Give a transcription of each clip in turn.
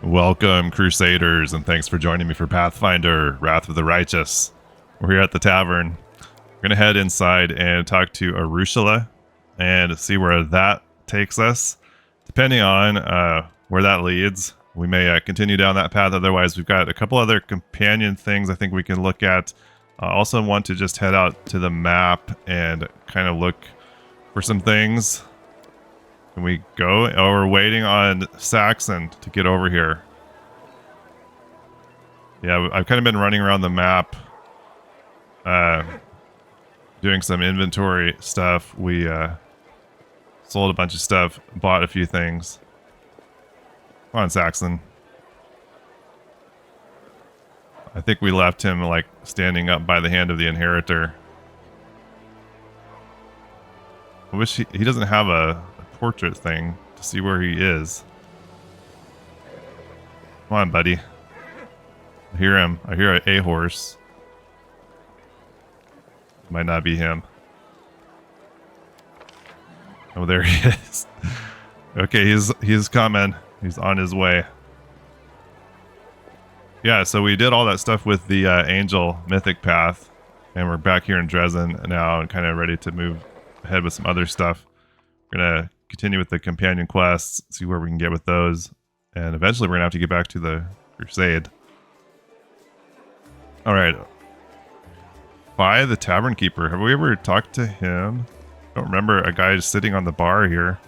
Welcome, Crusaders, and thanks for joining me for Pathfinder, Wrath of the Righteous. We're here at the tavern. We're going to head inside and talk to Arueshalae and see where that takes us. Depending on where that leads, we may continue down that path. Otherwise, we've got a couple other companion things I think we can look at. Also want to just head out to the map and kind of look for some things. Can we go? Oh, we're waiting on Saxon to get over here. Yeah, I've kind of been running around the map, doing some inventory stuff. We sold a bunch of stuff, bought a few things. Come on, Saxon. I think we left him like standing up by the hand of the inheritor. I wish he doesn't have a portrait thing to see where he is. Come on, buddy. I hear him. I hear a horse. Might not be him. Oh, there he is. Okay, he's coming. He's on his way. Yeah, so we did all that stuff with the Angel Mythic Path, and we're back here in Dresden now and kind of ready to move ahead with some other stuff. We're going to continue with the companion quests, see where we can get with those, and eventually we're going to have to get back to the crusade. Alright. By the Tavern Keeper. Have we ever talked to him? I don't remember a guy just sitting on the bar here.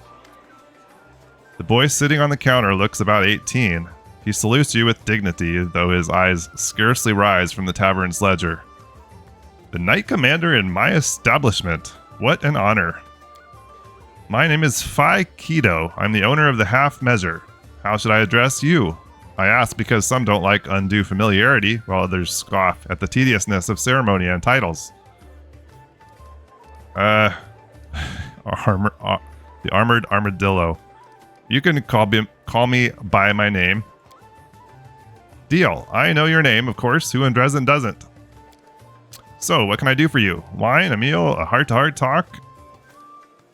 The boy sitting on the counter looks about 18. He salutes you with dignity, though his eyes scarcely rise from the tavern's ledger. The Knight Commander in my establishment. What an honor. My name is Phi Keto. I'm the owner of the Half Measure. How should I address you? I ask because some don't like undue familiarity, while others scoff at the tediousness of ceremony and titles. The Armored Armadillo. You can call me by my name. Deal. I know your name, of course. Who in Dresden doesn't? So, what can I do for you? Wine, a meal, a heart-to-heart talk?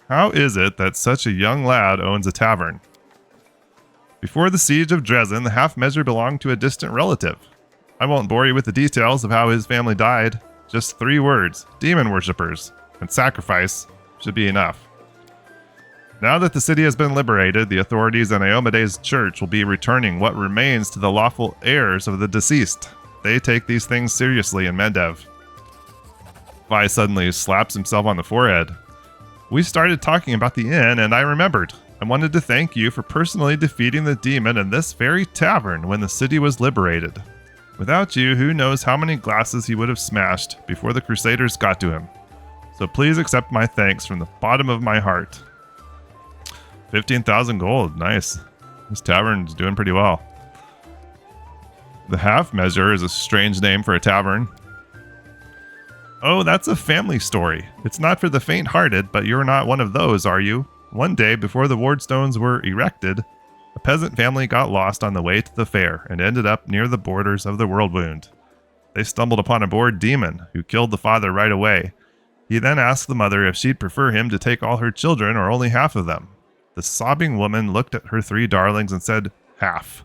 How is it that such a young lad owns a tavern? Before the siege of Dresden, the Half Measure belonged to a distant relative. I won't bore you with the details of how his family died. Just 3 words. Demon worshippers. And sacrifice should be enough. Now that the city has been liberated, the authorities in Iomede's church will be returning what remains to the lawful heirs of the deceased. They take these things seriously in Mendev. Vi suddenly slaps himself on the forehead. We started talking about the inn, and I remembered. I wanted to thank you for personally defeating the demon in this very tavern when the city was liberated. Without you, who knows how many glasses he would have smashed before the Crusaders got to him. So please accept my thanks from the bottom of my heart. 15,000 gold. Nice. This tavern's doing pretty well. The Half Measure is a strange name for a tavern. Oh, that's a family story. It's not for the faint-hearted, but you're not one of those, are you? One day, before the wardstones were erected, a peasant family got lost on the way to the fair and ended up near the borders of the Worldwound. They stumbled upon a bored demon who killed the father right away. He then asked the mother if she'd prefer him to take all her children or only half of them. The sobbing woman looked at her 3 darlings and said, half.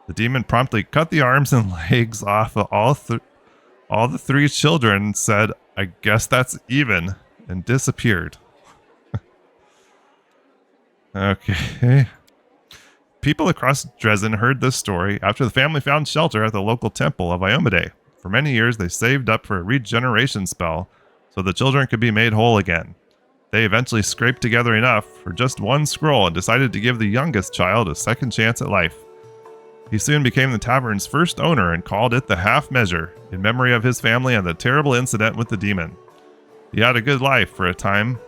The demon promptly cut the arms and legs off of all the 3 children, said, I guess that's even, and disappeared. Okay. People across Dresden heard this story after the family found shelter at the local temple of Iomede. For many years, they saved up for a regeneration spell so the children could be made whole again. They eventually scraped together enough for just 1 scroll and decided to give the youngest child a second chance at life. He soon became the tavern's first owner and called it the Half Measure, in memory of his family and the terrible incident with the demon. He had a good life for a time,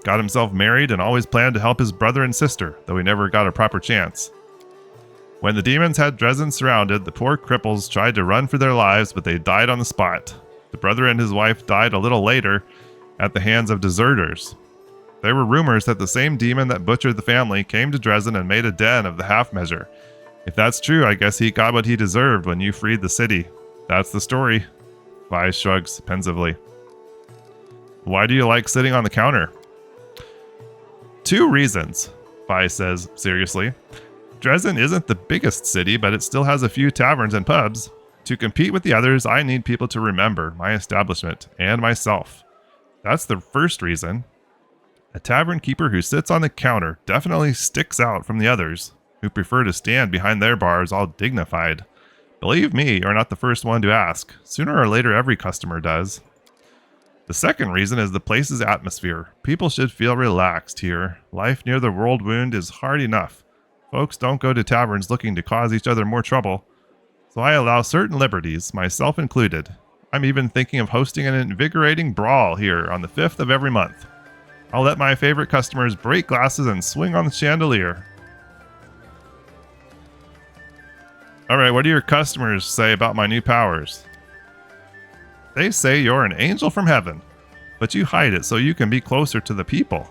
got himself married, and always planned to help his brother and sister, though he never got a proper chance. When the demons had Dresden surrounded, the poor cripples tried to run for their lives, but they died on the spot. The brother and his wife died a little later at the hands of deserters. There were rumors that the same demon that butchered the family came to Dresden and made a den of the Half Measure. If that's true, I guess he got what he deserved when you freed the city. That's the story. Vi shrugs pensively. Why do you like sitting on the counter? 2 reasons, Vi says seriously. Dresden isn't the biggest city, but it still has a few taverns and pubs. To compete with the others, I need people to remember my establishment and myself. That's the first reason. A tavern keeper who sits on the counter definitely sticks out from the others, who prefer to stand behind their bars all dignified. Believe me, you're not the first one to ask. Sooner or later, every customer does. The second reason is the place's atmosphere. People should feel relaxed here. Life near the world wound is hard enough. Folks don't go to taverns looking to cause each other more trouble. So I allow certain liberties, myself included. I'm even thinking of hosting an invigorating brawl here on the 5th of every month. I'll let my favorite customers break glasses and swing on the chandelier. Alright, what do your customers say about my new powers? They say you're an angel from heaven, but you hide it so you can be closer to the people.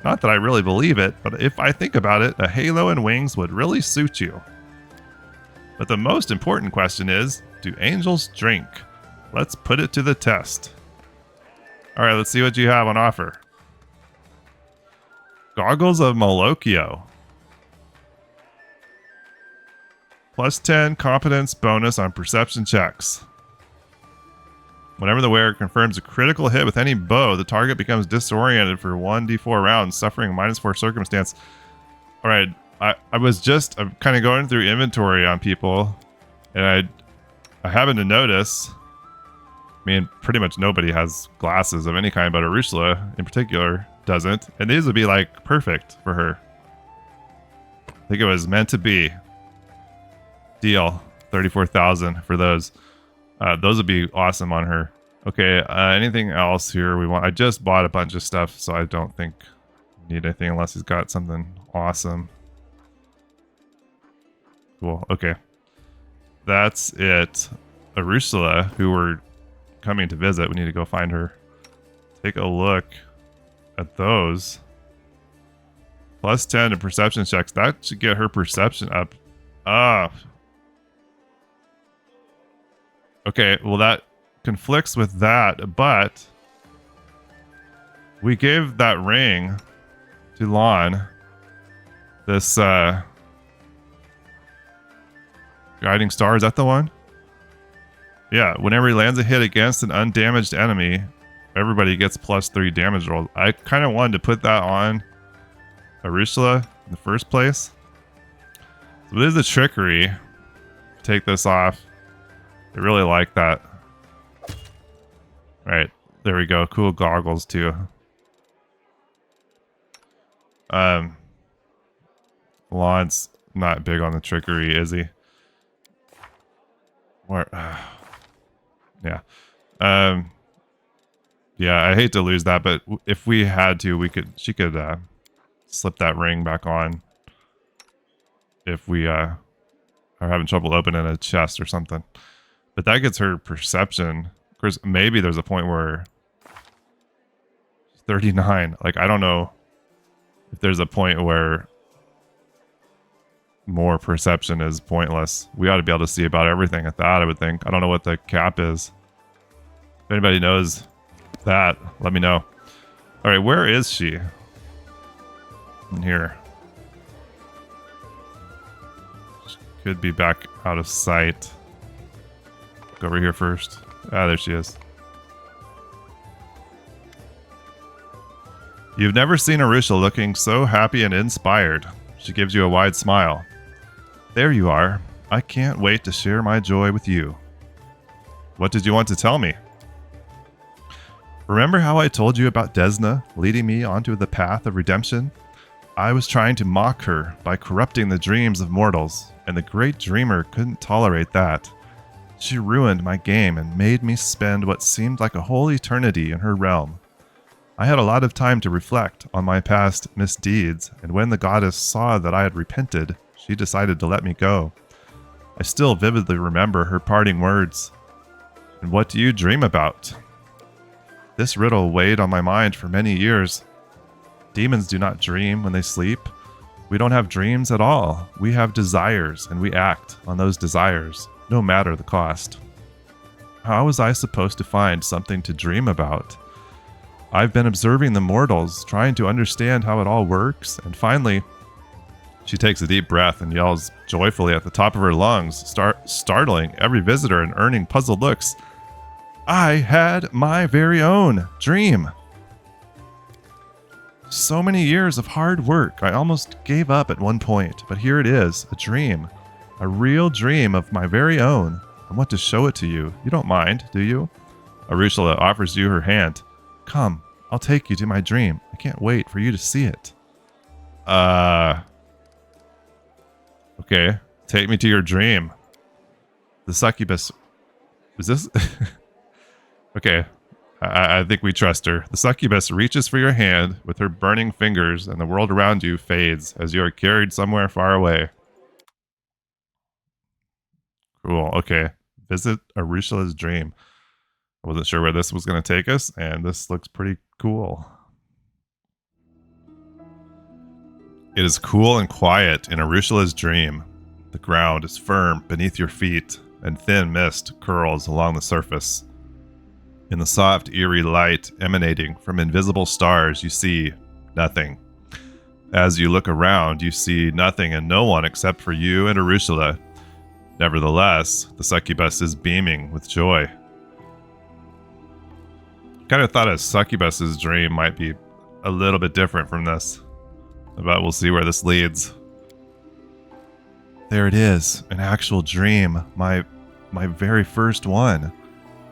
Not that I really believe it, but if I think about it, a halo and wings would really suit you. But the most important question is, do angels drink? Let's put it to the test. Alright, let's see what you have on offer. Goggles of Molokio. Plus 10 competence bonus on perception checks. Whenever the wearer confirms a critical hit with any bow, the target becomes disoriented for 1d4 rounds, suffering a -4 circumstance. Alright, I was just kind of going through inventory on people, and I happened to notice, I mean, pretty much nobody has glasses of any kind, but Arueshalae in particular doesn't, and these would be like perfect for her. I think it was meant to be. Deal. 34,000 for those. Those would be awesome on her. Okay, anything else here we want? I just bought a bunch of stuff, so I don't think we need anything unless he's got something awesome. Cool, okay. That's it. Arueshalae, who we're coming to visit, we need to go find her. Take a look at those. Plus 10 to perception checks. That should get her perception up. Okay, well that conflicts with that, but we gave that ring to Lon. This guiding star, is that the one? Yeah, whenever he lands a hit against an undamaged enemy, everybody gets +3 damage roll. I kind of wanted to put that on Arueshalae in the first place. So it is a trickery. Take this off. I really like that. Alright, there we go. Cool goggles too. Lon's not big on the trickery, is he? Where? Yeah. Yeah, I hate to lose that, but if we had to, she could slip that ring back on if we are having trouble opening a chest or something. But that gets her perception. Of course, maybe there's a point where 39. Like, I don't know if there's a point where more perception is pointless. We ought to be able to see about everything at that, I would think. I don't know what the cap is. If anybody knows that, let me know. Alright, where is she? In here. She could be back out of sight. Go over here first. Ah, there she is. You've never seen Arueshalae looking so happy and inspired. She gives you a wide smile. There you are. I can't wait to share my joy with you. What did you want to tell me? Remember how I told you about Desna leading me onto the path of redemption? I was trying to mock her by corrupting the dreams of mortals, and the great dreamer couldn't tolerate that. She ruined my game and made me spend what seemed like a whole eternity in her realm. I had a lot of time to reflect on my past misdeeds, and when the goddess saw that I had repented, she decided to let me go. I still vividly remember her parting words. And what do you dream about? This riddle weighed on my mind for many years. Demons do not dream when they sleep. We don't have dreams at all. We have desires, and we act on those desires, no matter the cost. How was I supposed to find something to dream about? I've been observing the mortals, trying to understand how it all works, and finally, She takes a deep breath and yells joyfully at the top of her lungs, startling every visitor and earning puzzled looks. I had my very own dream. So many years of hard work. I almost gave up at one point, but here it is, a dream. A real dream of my very own. I want to show it to you. You don't mind, do you? Arueshalae offers you her hand. Come, I'll take you to my dream. I can't wait for you to see it. Okay, take me to your dream. The succubus... Is this... Okay, I think we trust her. The succubus reaches for your hand with her burning fingers, and the world around you fades as you are carried somewhere far away. Cool, okay. Visit Arueshalae's dream. I wasn't sure where this was going to take us, and this looks pretty cool. It is cool and quiet in Arueshalae's dream. The ground is firm beneath your feet, and thin mist curls along the surface. In the soft, eerie light emanating from invisible stars, you see nothing. As you look around, you see nothing and no one except for you and Arueshalae. Nevertheless, the succubus is beaming with joy. Kind of thought a succubus's dream might be a little bit different from this, but we'll see where this leads. There it is, an actual dream, my very first one.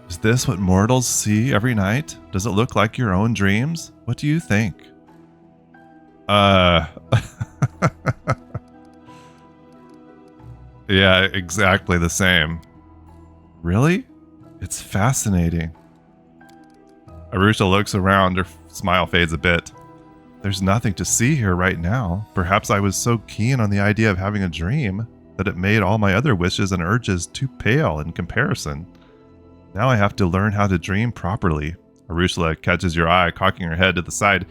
Is this what mortals see every night? Does it look like your own dreams? What do you think? Yeah, exactly the same. Really? It's fascinating. Arueshalae looks around, her smile fades a bit. There's nothing to see here right now. Perhaps I was so keen on the idea of having a dream that it made all my other wishes and urges too pale in comparison. Now I have to learn how to dream properly. Arueshalae catches your eye, cocking her head to the side.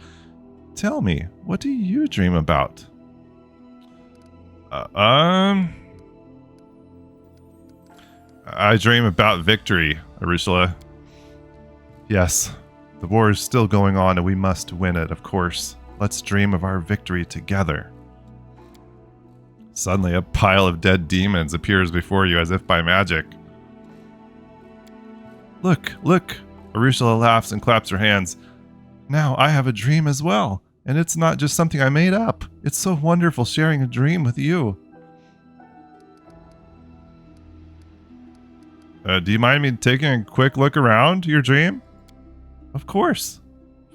Tell me, what do you dream about? I dream about victory, Arueshalae. Yes, the war is still going on and we must win it, of course. Let's dream of our victory together. Suddenly, a pile of dead demons appears before you as if by magic. Look, look! Arueshalae laughs and claps her hands. Now I have a dream as well, and it's not just something I made up. It's so wonderful sharing a dream with you. Do you mind me taking a quick look around your dream? Of course.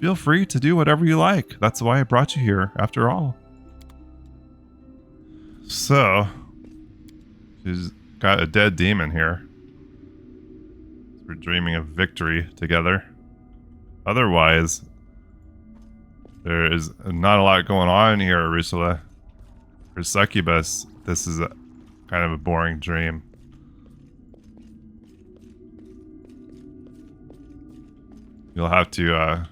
Feel free to do whatever you like. That's why I brought you here, after all. So, she's got a dead demon here. We're dreaming of victory together. Otherwise, there is not a lot going on here, Arueshalae. For succubus, this is kind of a boring dream. You'll have to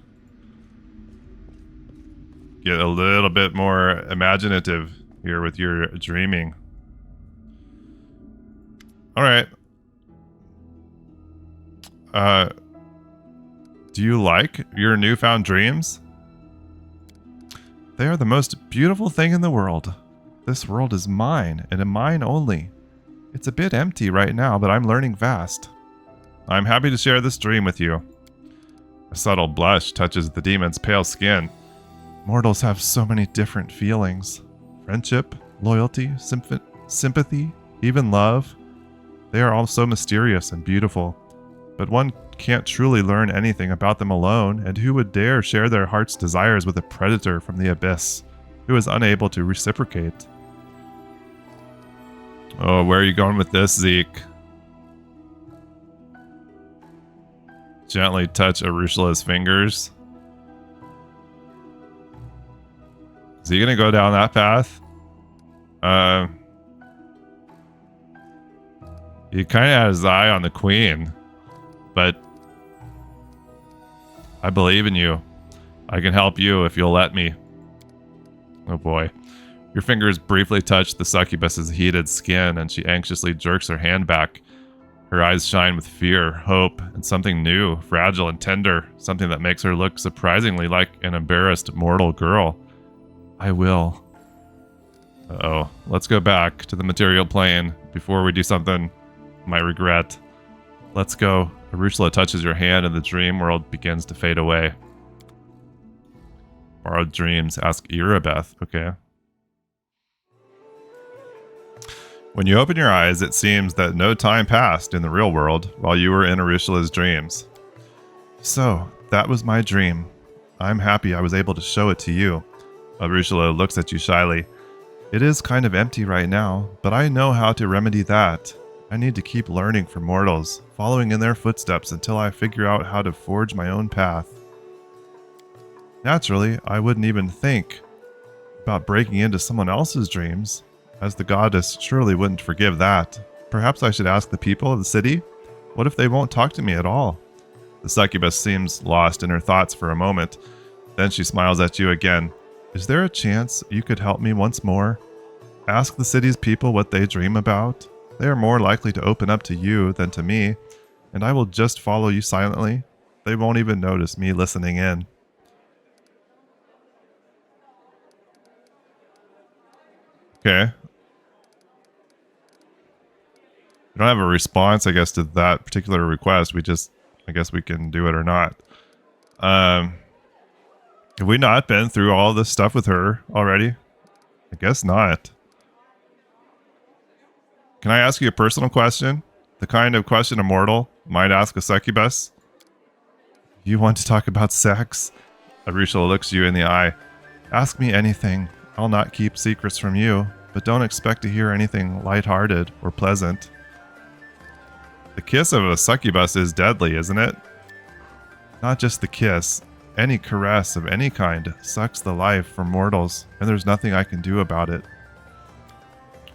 get a little bit more imaginative here with your dreaming. All right. Do you like your newfound dreams? They are the most beautiful thing in the world. This world is mine, and mine only. It's a bit empty right now, but I'm learning fast. I'm happy to share this dream with you. A subtle blush touches the demon's pale skin. Mortals have so many different feelings. Friendship, loyalty, sympathy, even love. They are all so mysterious and beautiful. But one can't truly learn anything about them alone, and who would dare share their heart's desires with a predator from the abyss, who is unable to reciprocate? Oh, where are you going with this, Zeke? Gently touch Arueshalae's fingers. Is he gonna go down that path? He kind of had his eye on the queen, but I believe in you. I can help you if you'll let me. Oh boy. Your fingers briefly touch the succubus's heated skin, and she anxiously jerks her hand back. Her eyes shine with fear, hope, and something new, fragile and tender, something that makes her look surprisingly like an embarrassed mortal girl. I will. Uh-oh. Let's go back to the material plane before we do something I might regret. Let's go. Arueshalae touches your hand and the dream world begins to fade away. Borrowed dreams. Ask Irabeth. Okay. When you open your eyes, it seems that no time passed in the real world while you were in Arueshalae's dreams. So, that was my dream. I'm happy I was able to show it to you. Arueshalae looks at you shyly. It is kind of empty right now, but I know how to remedy that. I need to keep learning from mortals, following in their footsteps until I figure out how to forge my own path. Naturally, I wouldn't even think about breaking into someone else's dreams, as the goddess surely wouldn't forgive that. Perhaps I should ask the people of the city? What if they won't talk to me at all? The succubus seems lost in her thoughts for a moment. Then she smiles at you again. Is there a chance you could help me once more? Ask the city's people what they dream about. They are more likely to open up to you than to me, and I will just follow you silently. They won't even notice me listening in. Okay. We don't have a response, I guess, to that particular request. I guess we can do it or not. Have we not been through all this stuff with her already? I guess not. Can I ask you a personal question? The kind of question a mortal might ask a succubus? You want to talk about sex? Arueshalae looks you in the eye. Ask me anything. I'll not keep secrets from you, but don't expect to hear anything lighthearted or pleasant. The kiss of a succubus is deadly, isn't it? Not just the kiss. Any caress of any kind sucks the life from mortals, and there's nothing I can do about it.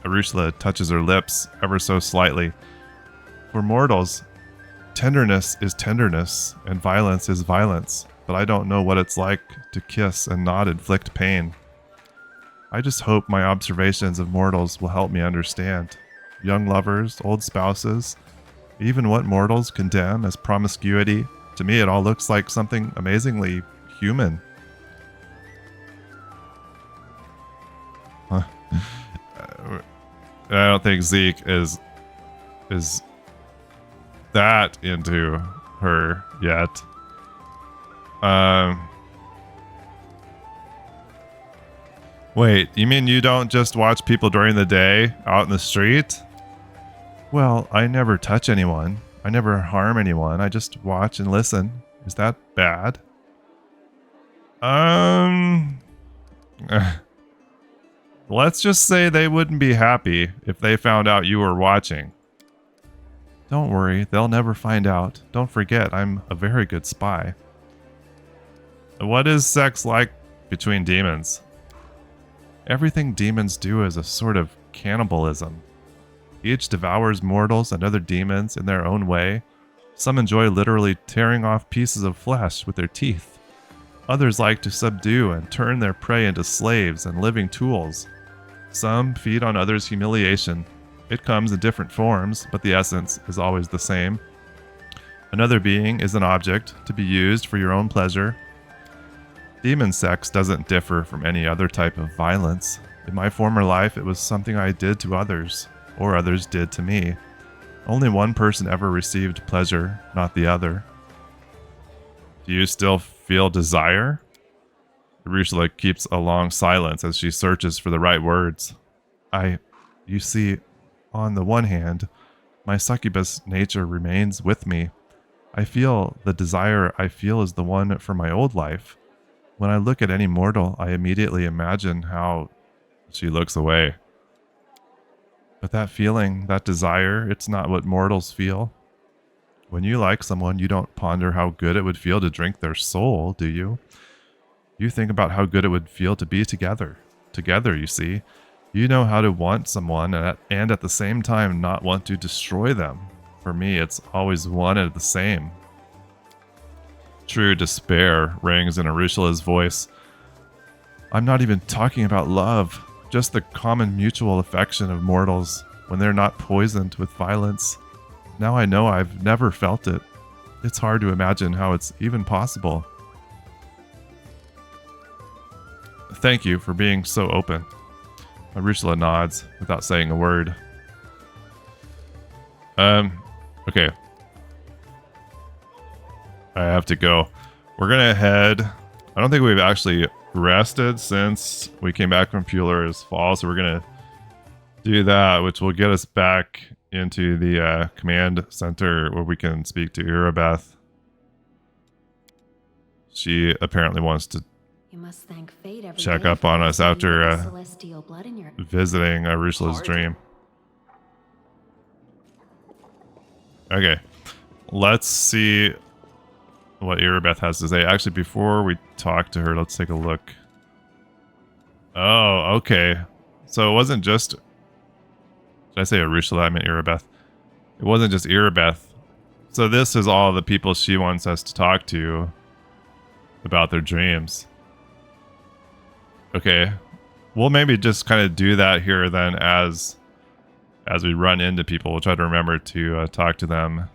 Arueshalae touches her lips ever so slightly. For mortals, tenderness is tenderness, and violence is violence, but I don't know what it's like to kiss and not inflict pain. I just hope my observations of mortals will help me understand. Young lovers, old spouses, even what mortals condemn as promiscuity. To me, it all looks like something amazingly human. Huh. I don't think Zeke is that into her yet. Wait, you mean you don't just watch people during the day out in the street? Well, I never touch anyone. I never harm anyone. I just watch and listen. Is that bad? Let's just say they wouldn't be happy if they found out you were watching. Don't worry, they'll never find out. Don't forget, I'm a very good spy. What is sex like between demons? Everything demons do is a sort of cannibalism. Each devours mortals and other demons in their own way. Some enjoy literally tearing off pieces of flesh with their teeth. Others like to subdue and turn their prey into slaves and living tools. Some feed on others' humiliation. It comes in different forms, but the essence is always the same. Another being is an object to be used for your own pleasure. Demon sex doesn't differ from any other type of violence. In my former life, it was something I did to others, or others did to me. Only one person ever received pleasure, not the other. Do you still feel desire? Arueshalae keeps a long silence as she searches for the right words. You see, on the one hand, my succubus nature remains with me. I feel the desire I feel is the one from my old life. When I look at any mortal, I immediately imagine how... She looks away. But that feeling, that desire, it's not what mortals feel. When you like someone, you don't ponder how good it would feel to drink their soul, do you? You think about how good it would feel to be together. Together, you see. You know how to want someone and at the same time not want to destroy them. For me, it's always one and the same. True despair rings in Arueshalae's voice. I'm not even talking about love, just the common mutual affection of mortals when they're not poisoned with violence. Now I know I've never felt it. It's hard to imagine how it's even possible. Thank you for being so open. Arueshalae nods without saying a word. Okay. I have to go. We're gonna head. I don't think we've actually rested since we came back from Fueller's Fall, so we're gonna do that, which will get us back into the command center where we can speak to Irabeth. She apparently wants to check up on us after visiting Arueshalae's dream. Okay, let's see what Irabeth has to say. Actually, before we talk to her, let's take a look. Oh, okay. So it wasn't just... Did I say Arueshalae? I meant Irabeth. It wasn't just Irabeth. So this is all the people she wants us to talk to about their dreams. Okay. We'll maybe just kind of do that here then as we run into people. We'll try to remember to talk to them.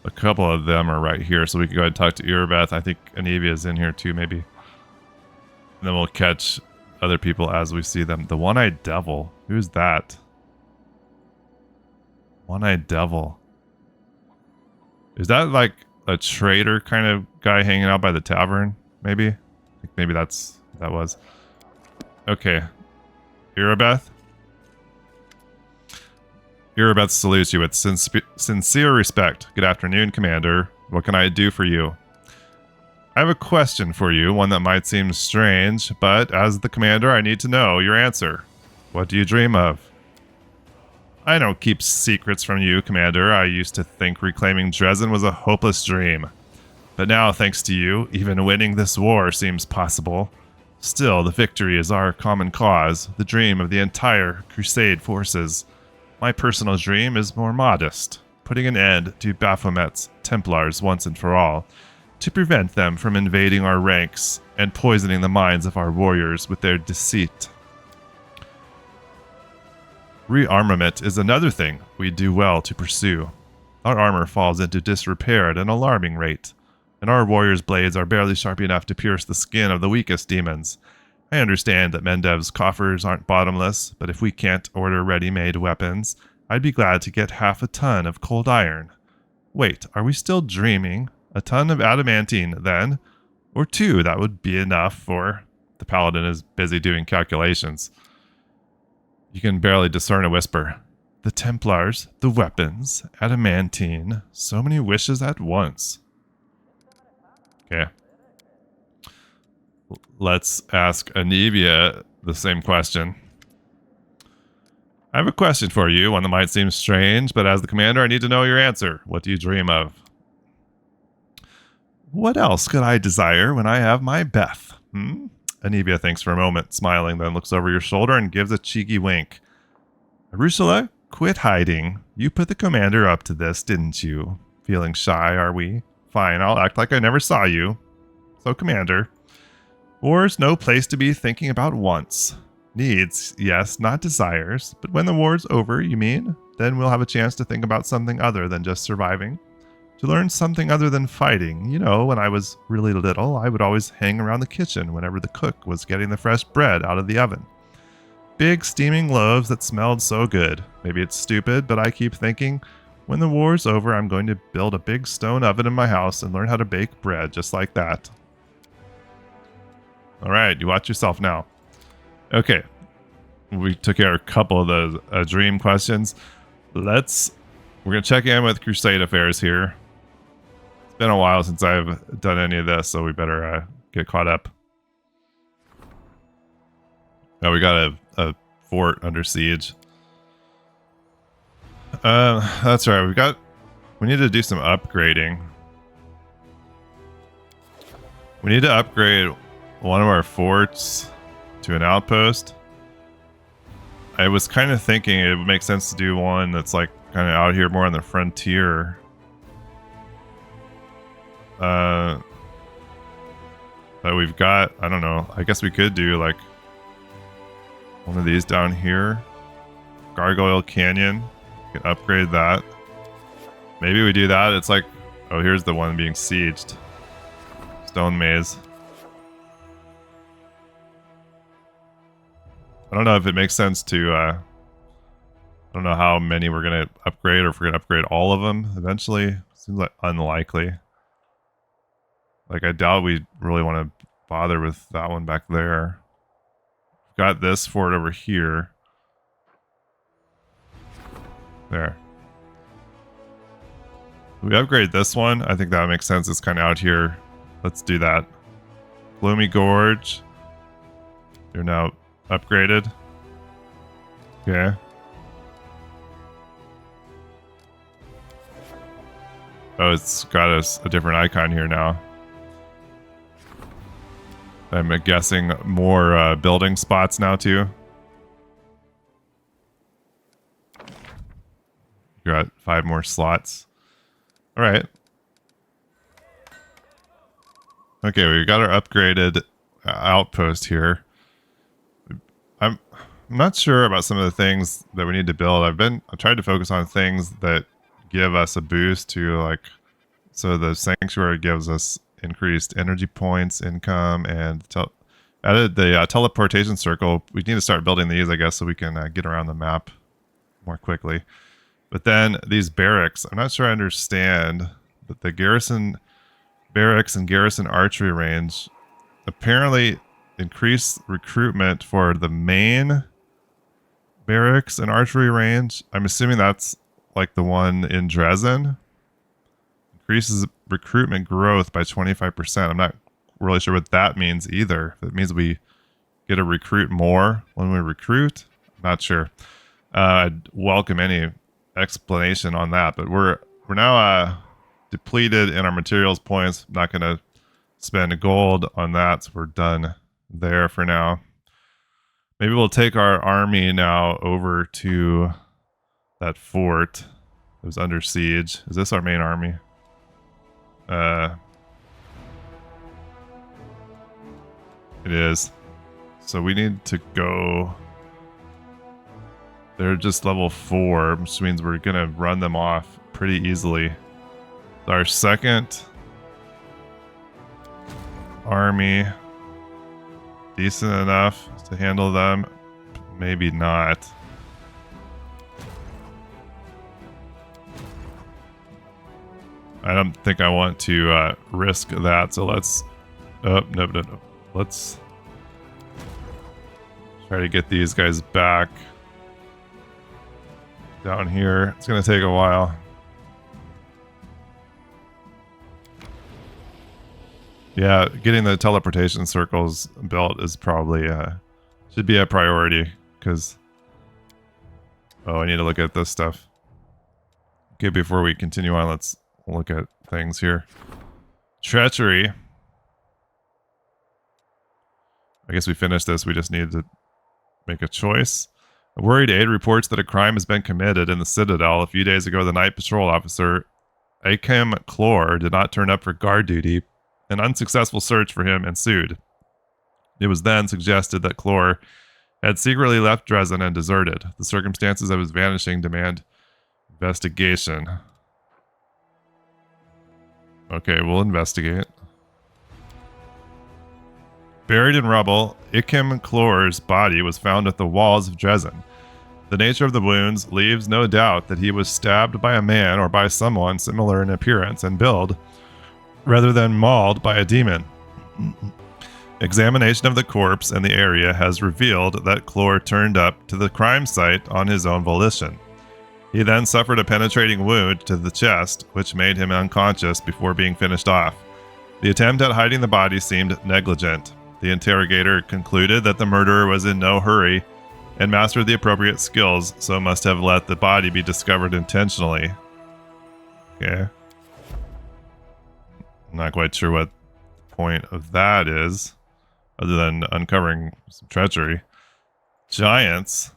A couple of them are right here, so we can go ahead and talk to Irabeth. I think Anivia's in here too, maybe. And then we'll catch other people as we see them. The One-Eyed Devil. Who's that? One-Eyed Devil. Is that like a trader kind of guy hanging out by the tavern? Maybe? I think maybe that was. Okay. Irabeth? Irabeth salutes you with sincere respect. Good afternoon, Commander. What can I do for you? I have a question for you, one that might seem strange, but as the Commander, I need to know your answer. What do you dream of? I don't keep secrets from you, Commander. I used to think reclaiming Dresden was a hopeless dream. But now, thanks to you, even winning this war seems possible. Still, the victory is our common cause, the dream of the entire Crusade forces. My personal dream is more modest, putting an end to Baphomet's Templars once and for all, to prevent them from invading our ranks and poisoning the minds of our warriors with their deceit. Rearmament is another thing we do well to pursue. Our armor falls into disrepair at an alarming rate, and our warriors' blades are barely sharp enough to pierce the skin of the weakest demons. I understand that Mendev's coffers aren't bottomless, but if we can't order ready-made weapons, I'd be glad to get half a ton of cold iron. Wait, are we still dreaming? A ton of adamantine, then? Or 2, that would be enough for... The paladin is busy doing calculations. You can barely discern a whisper. The Templars, the weapons, adamantine, so many wishes at once. Okay. Let's ask Anivia the same question. I have a question for you, one that might seem strange, but as the Commander, I need to know your answer. What do you dream of? What else could I desire when I have my Beth? Anivia thinks for a moment, smiling, then looks over your shoulder and gives a cheeky wink. Arueshalae, quit hiding. You put the Commander up to this, didn't you? Feeling shy, are we? Fine, I'll act like I never saw you. So, Commander... War's no place to be thinking about wants. Needs, yes, not desires. But when the war's over, you mean? Then we'll have a chance to think about something other than just surviving. To learn something other than fighting. You know, when I was really little, I would always hang around the kitchen whenever the cook was getting the fresh bread out of the oven. Big steaming loaves that smelled so good. Maybe it's stupid, but I keep thinking, when the war's over, I'm going to build a big stone oven in my house and learn how to bake bread just like that. Alright, you watch yourself now. Okay. We took care of a couple of the dream questions. We're going to check in with Crusade Affairs here. It's been a while since I've done any of this, so we better get caught up. Now we got a fort under siege. That's right. We need to do some upgrading. We need to upgrade one of our forts to an outpost. I was kind of thinking it would make sense to do one that's like kind of out here more on the frontier. But we've got, I don't know, I guess we could do like one of these down here. Gargoyle Canyon. We can upgrade that. Maybe we do that. It's like, oh, here's the one being sieged. Stone Maze. I don't know if it makes sense to, I don't know how many we're going to upgrade, or if we're going to upgrade all of them eventually. Seems like unlikely. Like, I doubt we really want to bother with that one back there. Got this fort over here. There. We upgrade this one. I think that makes sense. It's kind of out here. Let's do that. Gloomy Gorge. You're now upgraded. Okay. Oh, it's got us a different icon here now. I'm guessing more building spots now too. Got 5 more slots. All right. Okay, we got our upgraded outpost here. I'm not sure about some of the things that we need to build. I've tried to focus on things that give us a boost to, like, so the sanctuary gives us increased energy points, income, and added the teleportation circle. We need to start building these, I guess, so we can get around the map more quickly. But then these barracks, I'm not sure I understand, but the garrison barracks and garrison archery range apparently increase recruitment for the main barracks and archery range. I'm assuming that's like the one in Dresden. Increases recruitment growth by 25%. I'm not really sure what that means either. If it means we get to recruit more when we recruit, I'm not sure. I'd welcome any explanation on that, but we're now depleted in our materials points. I'm not going to spend gold on that, so we're done there for now. Maybe we'll take our army now over to that fort that was under siege. Is this our main army? It is. So we need to go. They're just level 4, which means we're gonna run them off pretty easily. Our second army, decent enough to handle them, maybe not. I don't think I want to risk that, so let's... Oh, no. Let's try to get these guys back down here. It's going to take a while. Yeah, getting the teleportation circles built is probably... should be a priority, because... Oh, I need to look at this stuff. Okay, before we continue on, let's look at things here. Treachery. I guess we finished this. We just need to make a choice. A worried aide reports that a crime has been committed in the Citadel. A few days ago, the night patrol officer, Akem Chlor, did not turn up for guard duty. An unsuccessful search for him ensued. It was then suggested that Chlor had secretly left Dresden and deserted. The circumstances of his vanishing demand investigation. Okay, we'll investigate. Buried in rubble, Ikim Chlor's body was found at the walls of Dresden. The nature of the wounds leaves no doubt that he was stabbed by a man or by someone similar in appearance and build, rather than mauled by a demon. Examination of the corpse and the area has revealed that Chlor turned up to the crime site on his own volition. He then suffered a penetrating wound to the chest, which made him unconscious before being finished off. The attempt at hiding the body seemed negligent. The interrogator concluded that the murderer was in no hurry and mastered the appropriate skills, so must have let the body be discovered intentionally. Okay. I'm not quite sure what the point of that is, other than uncovering some treachery. Giants.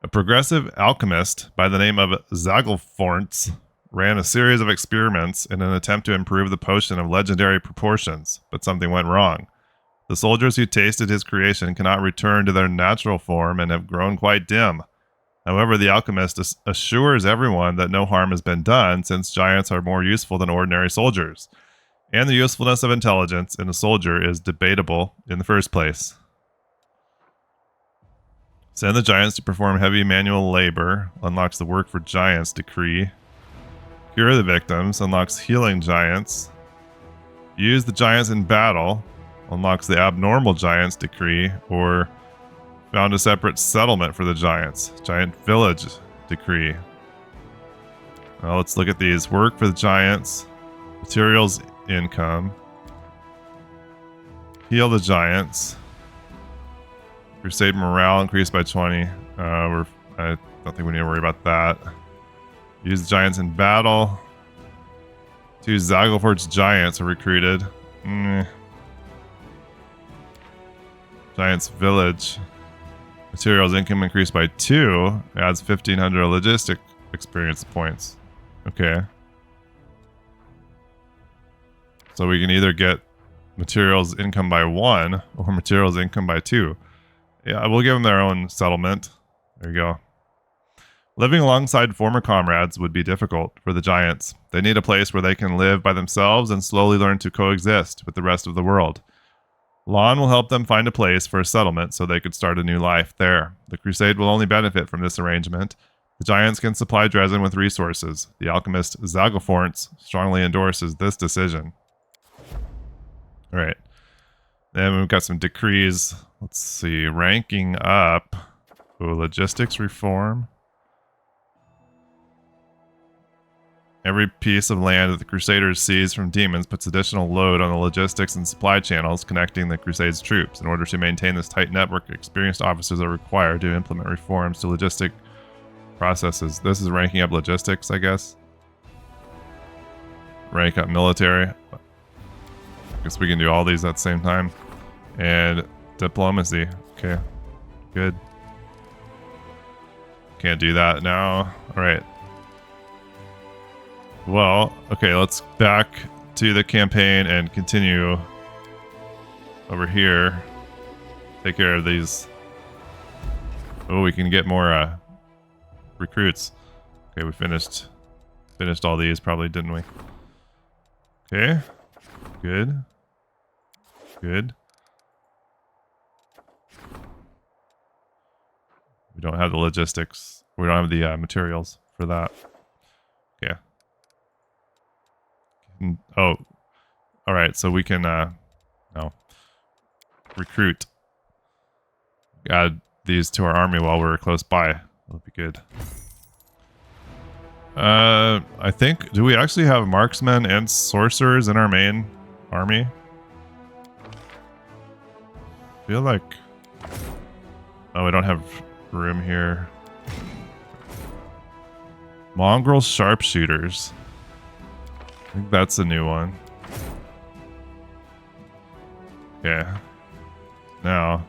A progressive alchemist by the name of Zagelforntz ran a series of experiments in an attempt to improve the potion of legendary proportions, but something went wrong. The soldiers who tasted his creation cannot return to their natural form and have grown quite dim. However, the alchemist assures everyone that no harm has been done, since giants are more useful than ordinary soldiers, and the usefulness of intelligence in a soldier is debatable in the first place. Send the giants to perform heavy manual labor. Unlocks the work for giants decree. Cure the victims. Unlocks healing giants. Use the giants in battle. Unlocks the abnormal giants decree. Or found a separate settlement for the giants. Giant village decree. Well, let's look at these. Work for the giants. Materials income. Heal the giants. Crusade morale increased by 20. I don't think we need to worry about that. Use the giants in battle. 2 Zagelfort's giants are recruited. Giants village. Materials income increased by 2. Adds 1,500 logistic experience points. Okay. So we can either get materials income by 1 or materials income by 2. Yeah, we'll give them their own settlement. There you go. Living alongside former comrades would be difficult for the giants. They need a place where they can live by themselves and slowly learn to coexist with the rest of the world. Lon will help them find a place for a settlement so they could start a new life there. The crusade will only benefit from this arrangement. The giants can supply Dresden with resources. The alchemist Zagelfortz strongly endorses this decision. Alright. Then we've got some decrees. Let's see. Ranking up. Ooh, logistics reform. Every piece of land that the Crusaders seize from demons puts additional load on the logistics and supply channels connecting the Crusade's troops. In order to maintain this tight network, experienced officers are required to implement reforms to logistic processes. This is ranking up logistics, I guess. Rank up military. I guess we can do all these at the same time. And diplomacy. Okay. Good. Can't do that now. Alright. Well, okay, let's back to the campaign and continue over here. Take care of these. Oh, we can get more recruits. Okay, we finished all these probably, didn't we? Okay. Good. Good. We don't have the logistics. We don't have the materials for that. Okay. Oh, all right. So we can no, recruit. Add these to our army while we're close by. That'll be good. I think, do we actually have marksmen and sorcerers in our main army? I feel like, oh, we don't have room here. Mongrel sharpshooters. I think that's a new one. Yeah. Now.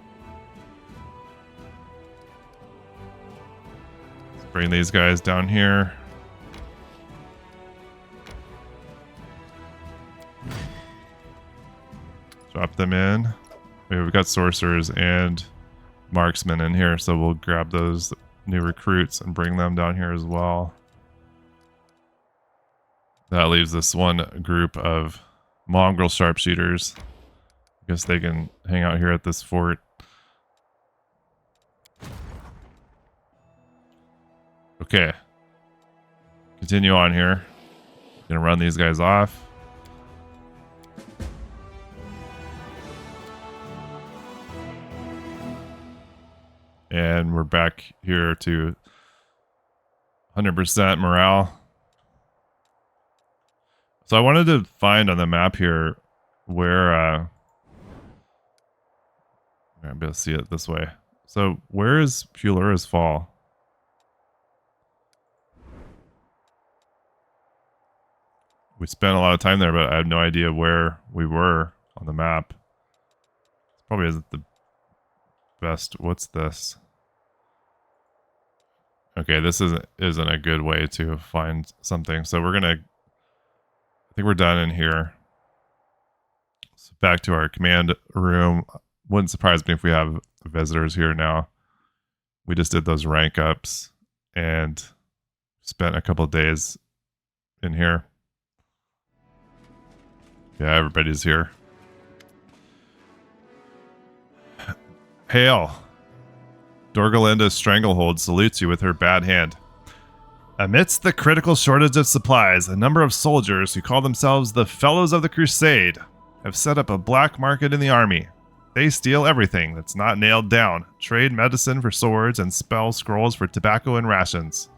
Let's bring these guys down here. Drop them in. We've got sorcerers and marksmen in here, so we'll grab those new recruits and bring them down here as well. That leaves this one group of mongrel sharpshooters. I guess they can hang out here at this fort. Okay. Continue on here. Gonna run these guys off. And we're back here to 100% morale. So I wanted to find on the map here where I'm gonna be able to see it this way. So where is Pulura's Fall? We spent a lot of time there, but I have no idea where we were on the map. This probably isn't the best. What's this? Okay, this isn't a good way to find something. So we're gonna, I think we're done in here. So back to our command room. Wouldn't surprise me if we have visitors here now. We just did those rank ups and spent a couple of days in here. Yeah, everybody's here. Hail. Dorgalinda's Stranglehold salutes you with her bad hand. Amidst the critical shortage of supplies, a number of soldiers who call themselves the Fellows of the Crusade have set up a black market in the army. They steal everything that's not nailed down, trade medicine for swords, and spell scrolls for tobacco and rations.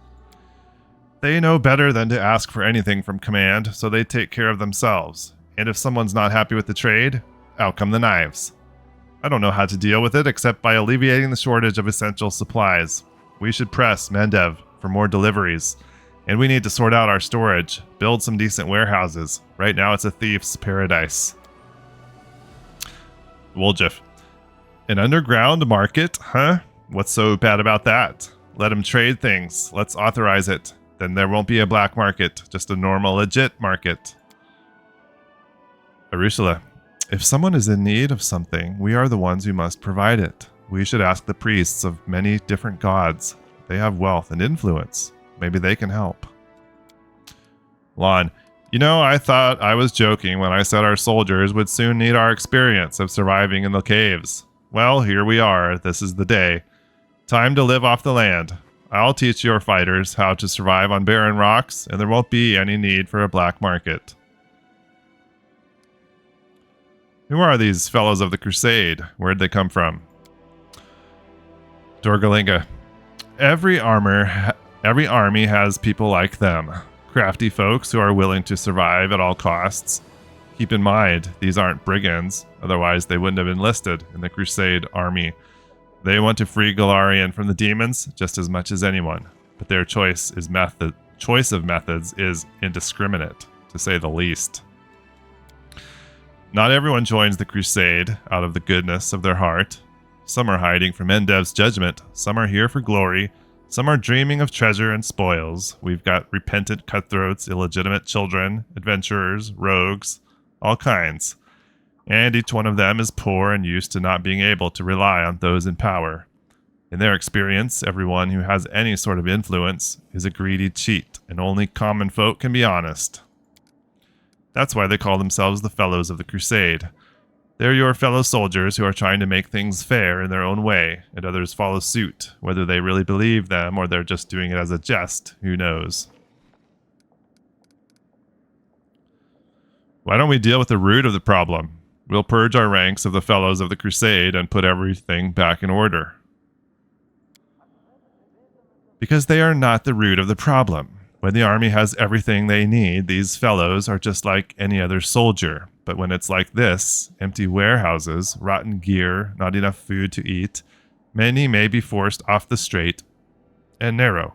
They know better than to ask for anything from command, so they take care of themselves. And if someone's not happy with the trade, out come the knives. I don't know how to deal with it except by alleviating the shortage of essential supplies. We should press Mendev for more deliveries. And we need to sort out our storage, build some decent warehouses. Right now it's a thief's paradise. Woljif. An underground market, huh? What's so bad about that? Let him trade things. Let's authorize it. Then there won't be a black market, just a normal, legit market. Arueshalae. If someone is in need of something, we are the ones who must provide it. We should ask the priests of many different gods. They have wealth and influence. Maybe they can help. Lon. You know, I thought I was joking when I said our soldiers would soon need our experience of surviving in the caves. Well, here we are. This is the day. Time to live off the land. I'll teach your fighters how to survive on barren rocks, and there won't be any need for a black market. Who are these fellows of the Crusade? Where'd they come from? Dorgalinga. Every army has people like them. Crafty folks who are willing to survive at all costs. Keep in mind, these aren't brigands, otherwise they wouldn't have enlisted in the Crusade army. They want to free Golarion from the demons just as much as anyone, but their choice of methods is indiscriminate, to say the least. Not everyone joins the Crusade out of the goodness of their heart. Some are hiding from Mendev's judgment, some are here for glory, some are dreaming of treasure and spoils. We've got repentant cutthroats, illegitimate children, adventurers, rogues, all kinds. And each one of them is poor and used to not being able to rely on those in power. In their experience, everyone who has any sort of influence is a greedy cheat, and only common folk can be honest. That's why they call themselves the Fellows of the Crusade. They're your fellow soldiers who are trying to make things fair in their own way, and others follow suit. Whether they really believe them or they're just doing it as a jest, who knows? Why don't we deal with the root of the problem? We'll purge our ranks of the Fellows of the Crusade and put everything back in order. Because they are not the root of the problem. When the army has everything they need, these fellows are just like any other soldier. But when it's like this, empty warehouses, rotten gear, not enough food to eat, many may be forced off the straight and narrow.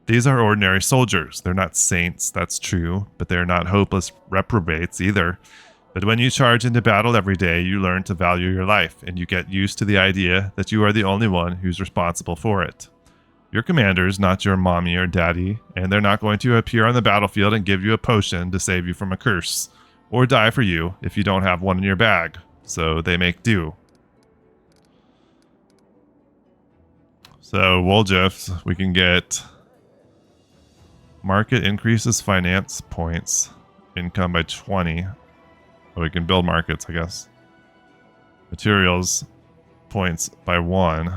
These are ordinary soldiers. They're not saints, that's true, but they're not hopeless reprobates either. But when you charge into battle every day, you learn to value your life, and you get used to the idea that you are the only one who's responsible for it. Your commander's not your mommy or daddy, and they're not going to appear on the battlefield and give you a potion to save you from a curse, or die for you if you don't have one in your bag, so they make do. So, Woljif, we can get market increases finance points, income by 20. Oh, we can build markets, I guess. Materials points by 1.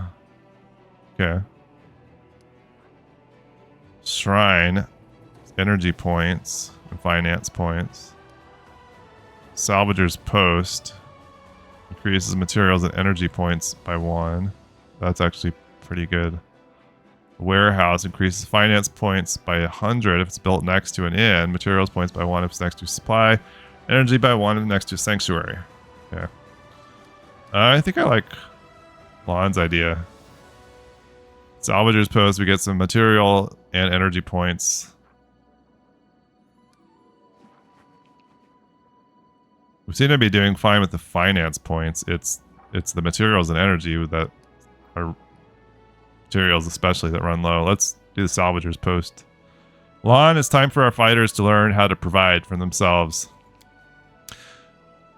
Okay. Shrine, energy points and finance points. Salvager's post increases materials and energy points by 1. That's actually pretty good. Warehouse increases finance points by 100 if it's built next to an inn. Materials points by 1 if it's next to supply. Energy by 1 if next to sanctuary. Yeah. I think I like Lon's idea. Salvager's post, we get some material and energy points. We seem to be doing fine with the finance points. It's the materials and energy that are materials especially that run low. Let's do the Salvager's post. Lon, it's time for our fighters to learn how to provide for themselves.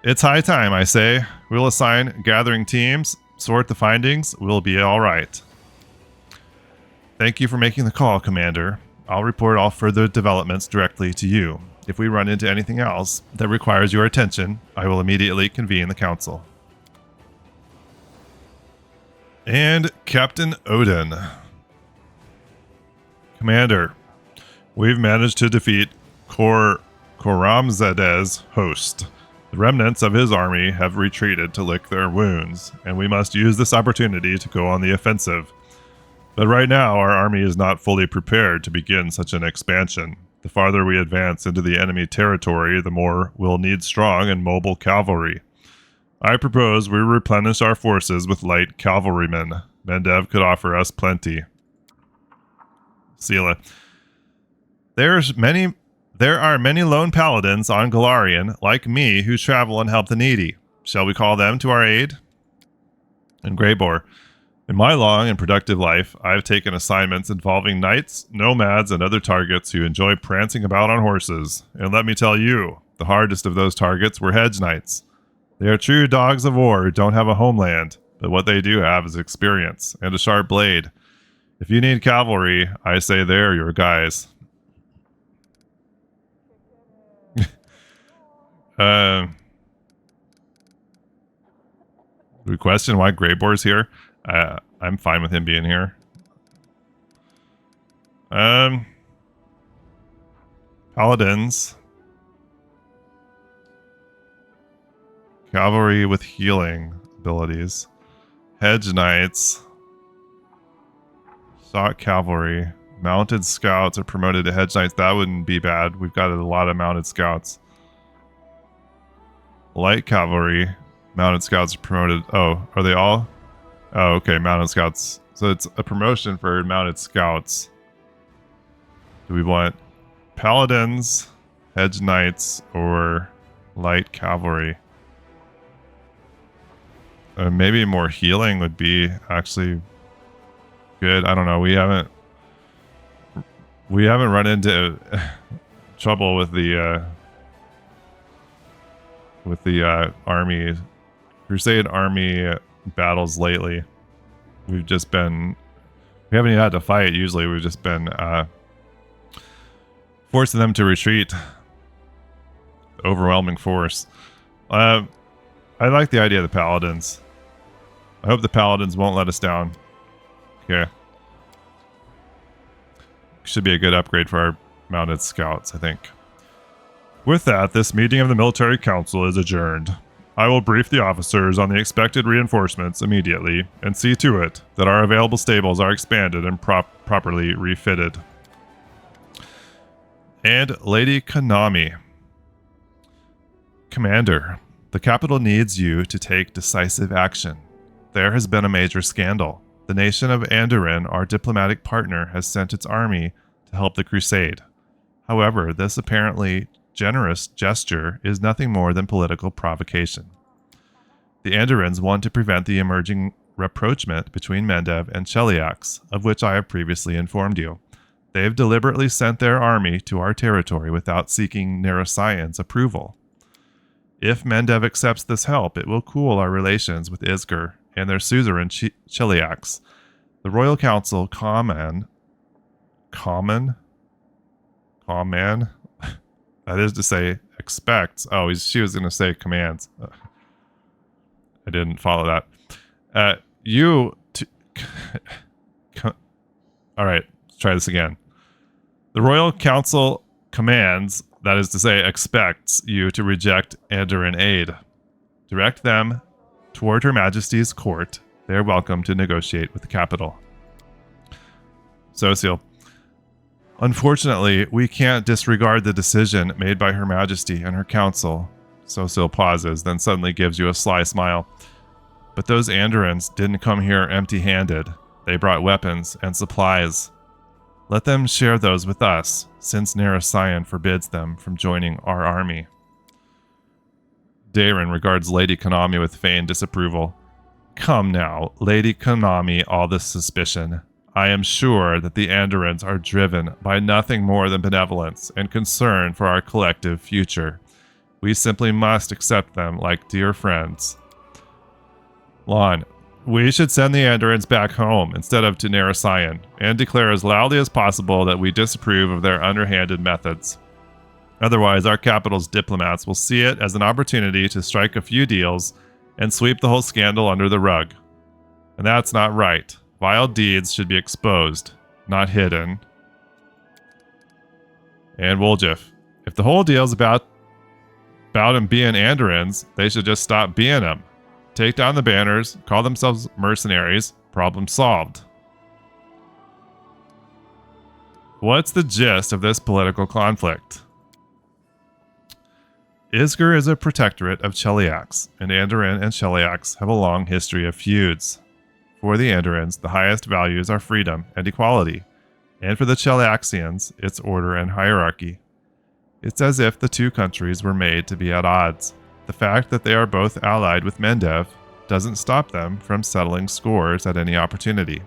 It's high time, I say. We'll assign gathering teams, sort the findings, we'll be all right. Thank you for making the call, Commander. I'll report all further developments directly to you. If we run into anything else that requires your attention, I will immediately convene the council. And Captain Odin. Commander, we've managed to defeat Koramzadeh's host. The remnants of his army have retreated to lick their wounds, and we must use this opportunity to go on the offensive. But right now, our army is not fully prepared to begin such an expansion. The farther we advance into the enemy territory, the more we'll need strong and mobile cavalry. I propose we replenish our forces with light cavalrymen. Mendev could offer us plenty. Sela. There are many lone paladins on Galarian, like me, who travel and help the needy. Shall we call them to our aid? And Greybor. In my long and productive life, I have taken assignments involving knights, nomads, and other targets who enjoy prancing about on horses. And let me tell you, the hardest of those targets were hedge knights. They are true dogs of war who don't have a homeland, but what they do have is experience and a sharp blade. If you need cavalry, I say they're your guys. We question why Greyboar's here. I'm fine with him being here. Paladins. Cavalry with healing abilities. Hedge Knights. Sought Cavalry. Mounted Scouts are promoted to Hedge Knights. That wouldn't be bad. We've got a lot of Mounted Scouts. Light Cavalry. Mounted Scouts are promoted. Oh, are they all? Oh, okay. Mounted Scouts. So it's a promotion for Mounted Scouts. Do we want Paladins, Hedge Knights, or Light Cavalry? Maybe more healing would be actually good. I don't know. We haven't run into trouble with the army, Crusade army battles lately. We haven't even had to fight. Usually we've just been forcing them to retreat. Overwhelming force. I like the idea of the Paladins. I hope the Paladins won't let us down. Okay. Should be a good upgrade for our Mounted Scouts, I think. With that, this meeting of the Military Council is adjourned. I will brief the officers on the expected reinforcements immediately and see to it that our available stables are expanded and properly refitted. And Lady Konami. Commander, the capital needs you to take decisive action. There has been a major scandal. The nation of Andoran, our diplomatic partner, has sent its army to help the crusade. However, this apparently generous gesture is nothing more than political provocation. The Andorans want to prevent the emerging rapprochement between Mendev and Cheliax, of which I have previously informed you. They have deliberately sent their army to our territory without seeking Neresayan's approval. If Mendev accepts this help, it will cool our relations with Isger and their suzerain Cheliax. The Royal Council that is to say, expects. Oh, she was going to say commands. I didn't follow that. All right, let's try this again. The Royal Council commands, that is to say, expects you to reject Andoran aid. Direct them toward Her Majesty's court. They are welcome to negotiate with the capital. Sosil. Unfortunately, we can't disregard the decision made by Her Majesty and her council. Sosil pauses, then suddenly gives you a sly smile. But those Andorans didn't come here empty-handed. They brought weapons and supplies. Let them share those with us, since Neresayan forbids them from joining our army. Daeron regards Lady Konami with feigned disapproval. Come now, Lady Konami, all this suspicion. I am sure that the Andorans are driven by nothing more than benevolence and concern for our collective future. We simply must accept them like dear friends. Lon, we should send the Andorans back home instead of to Neresayan, and declare as loudly as possible that we disapprove of their underhanded methods. Otherwise, our capital's diplomats will see it as an opportunity to strike a few deals and sweep the whole scandal under the rug. And that's not right. Vile deeds should be exposed, not hidden. And Woljif. If the whole deal's about them being Andorans, they should just stop being them. Take down the banners, call themselves mercenaries, problem solved. What's the gist of this political conflict? Isger is a protectorate of Cheliax, and Andoran and Cheliax have a long history of feuds. For the Andorans, the highest values are freedom and equality, and for the Cheliaxians, it's order and hierarchy. It's as if the two countries were made to be at odds. The fact that they are both allied with Mendev doesn't stop them from settling scores at any opportunity.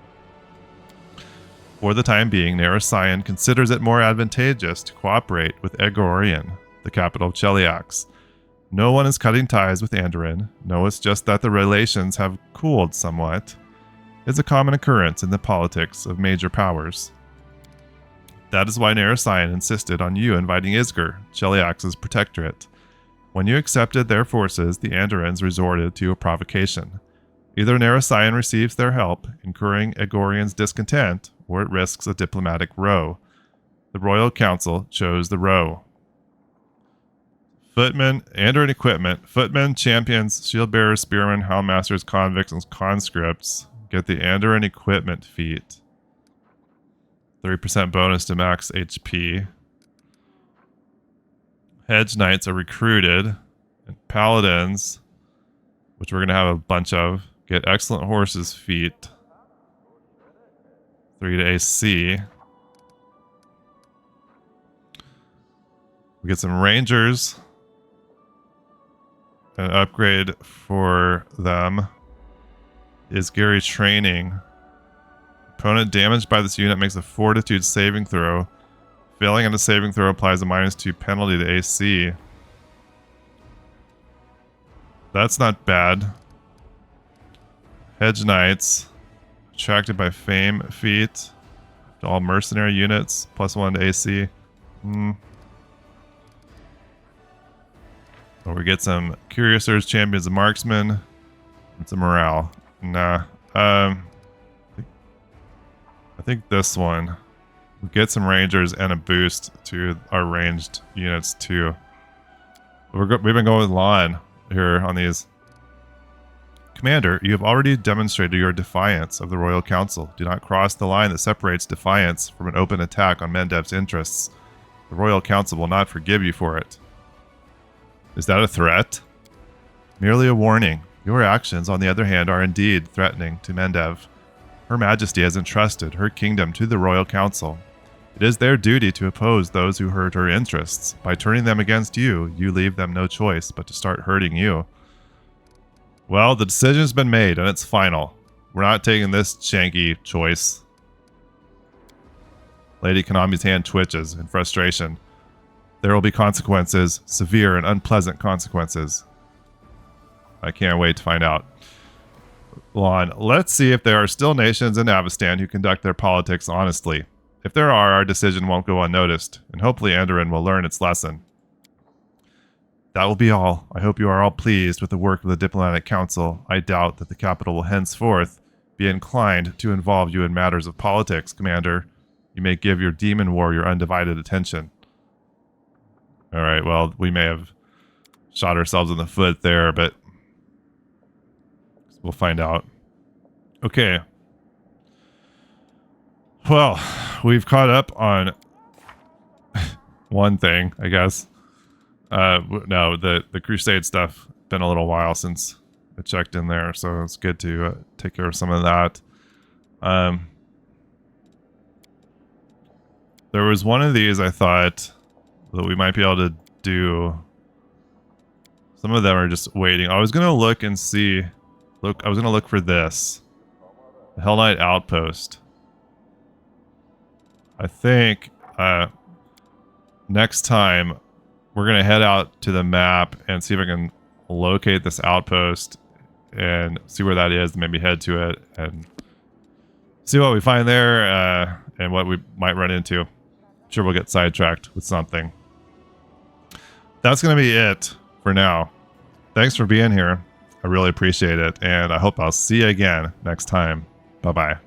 For the time being, Neresayan considers it more advantageous to cooperate with Egorian, the capital of Cheliax. No one is cutting ties with Andoran. No, it's just that the relations have cooled somewhat. It's a common occurrence in the politics of major powers. That is why Neresayan insisted on you inviting Isger, Cheliax's protectorate. When you accepted their forces, the Andorans resorted to a provocation. Either Neresayan receives their help, incurring Egorian's discontent, or it risks a diplomatic row. The Royal Council chose the row. Footmen, Andoran equipment, footmen, champions, shield bearers, spearmen, houndmasters, convicts, and conscripts get the Andoran equipment feat. 30% bonus to max HP. Hedge Knights are recruited, and Paladins, which we're going to have a bunch of, get excellent horses feat. 3 to AC. We get some Rangers. An upgrade for them is retraining. Opponent damaged by this unit makes a fortitude saving throw. Failing on a saving throw applies a -2 penalty to AC. That's not bad. Hedge Knights. Attracted by fame feat. To all mercenary units. +1 to AC. Or we get some Curiousers, Champions, and Marksmen. And some morale. Nah. I think this one. We get some Rangers and a boost to our ranged units too. We've been going with Lon here on these. Commander, you have already demonstrated your defiance of the Royal Council. Do not cross the line that separates defiance from an open attack on Mendev's interests. The Royal Council will not forgive you for it. Is that a threat? Merely a warning. Your actions, on the other hand, are indeed threatening to Mendev. Her Majesty has entrusted her kingdom to the Royal Council. It is their duty to oppose those who hurt her interests. By turning them against you, you leave them no choice but to start hurting you. Well, the decision's been made, and it's final. We're not taking this janky choice. Lady Konami's hand twitches in frustration. There will be consequences, severe and unpleasant consequences. I can't wait to find out. Lon, let's see if there are still nations in Avestan who conduct their politics honestly. If there are, our decision won't go unnoticed, and hopefully Andoran will learn its lesson. That will be all. I hope you are all pleased with the work of the Diplomatic Council. I doubt that the capital will henceforth be inclined to involve you in matters of politics, Commander. You may give your demon war your undivided attention. Alright, well, we may have shot ourselves in the foot there, but we'll find out. Okay. Well, we've caught up on one thing, I guess. No, the crusade stuff. Been a little while since I checked in there, so it's good to take care of some of that. There was one of these I thought that we might be able to do. Some of them are just waiting. I was gonna look and see. I was gonna look for this, the Hell Knight Outpost. I think next time we're gonna head out to the map and see if I can locate this outpost and see where that is, and maybe head to it and see what we find there and what we might run into. I'm sure we'll get sidetracked with something. That's gonna be it for now. Thanks for being here. I really appreciate it, and I hope I'll see you again next time. Bye-bye.